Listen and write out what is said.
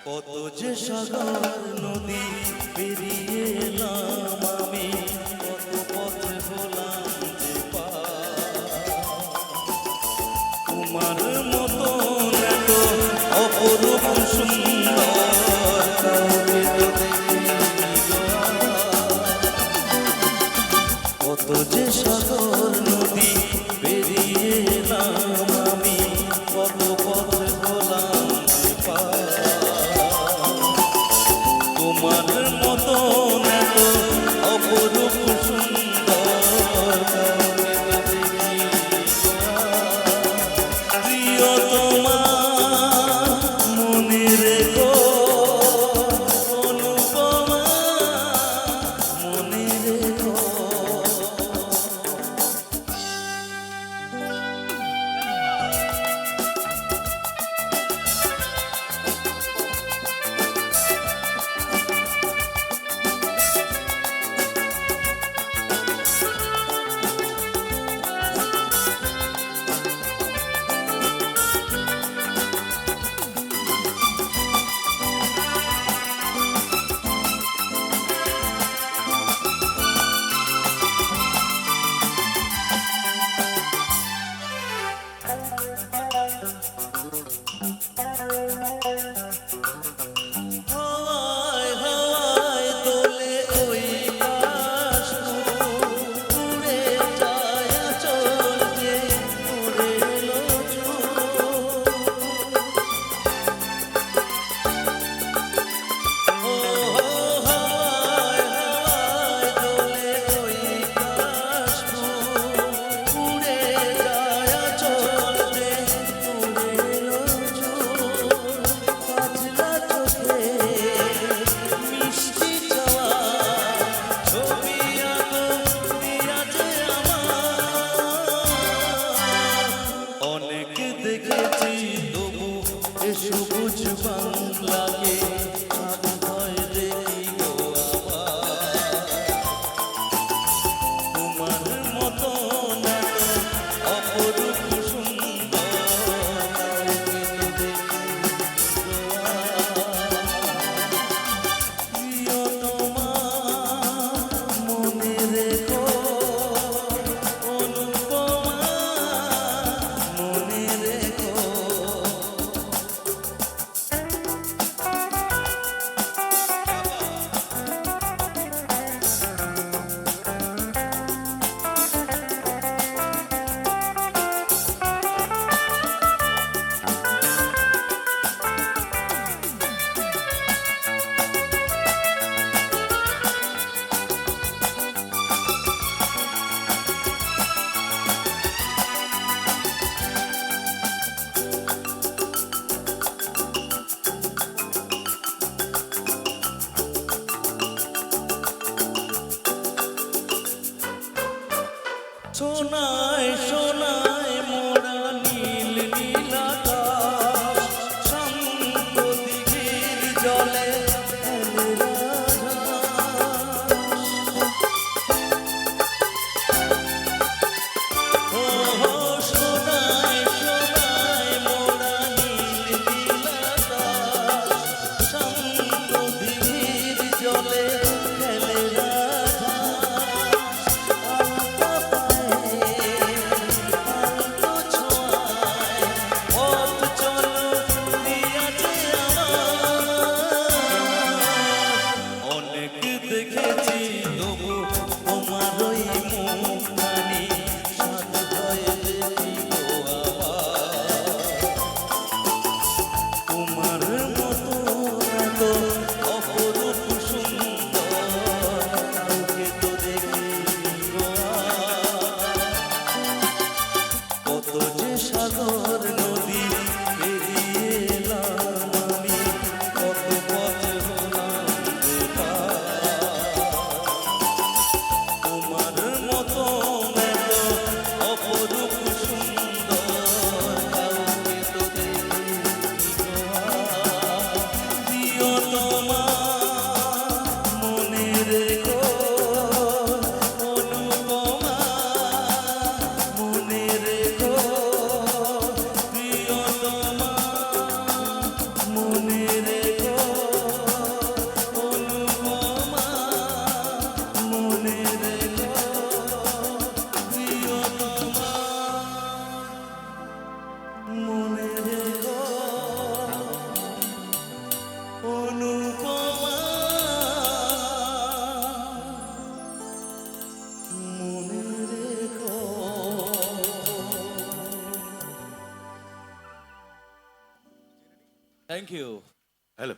কত যে সাগর নদী পেরিয়ে এলাম আমি, কত পথে হলাম যে পার। তোমার মতন এত অপরূপ সুন্দর কাউকে তো দেখিনি গো আর। কত যে সাগর নদী পেরিয়ে এলাম আমি, কত পথে হলাম যে পার। তোমার মতন এত অপরূপ সুন্দর কাউকে তো দেখিনি গো আর। প্রিয়তমা মনে রেখো, অনুপমা মনে রেখো। হাওয়ায় হাওয়ায় দোলে ওই কাশফুল, উড়ে যায় আঁচল যে উড়ে এলো ঝড়। ও হাওয়ায় হাওয়ায় দোলে ওই কাশফুল, উড়ে যায় আঁচল যে উড়ে এলো ঝড়। কাজলা চোখে মিষ্টি চাওয়া ছবি আঁকো দিয়া যে আমার। অনেক দেখেছি তবু এ সবুজ বাংলাকে আজ ভয় দেখি গো আবার। তোমার মতন এত অপরূপ সুন্দর কাউকে তো দেখিনি গো আর। প্রিয়তমা মনে রেখো, অনুপমা মনে রেখো। সোনায় সোনায় মোরা নীল নীল আকাশ, শান্ত দিঘির জলে ফেলে রাজহাঁস। ও সোনায় সোনায় মোরা নীল নীল আকাশ, শান্ত দিঘির জলে ফেলে রাজহাঁস। Thank you. হ্যালো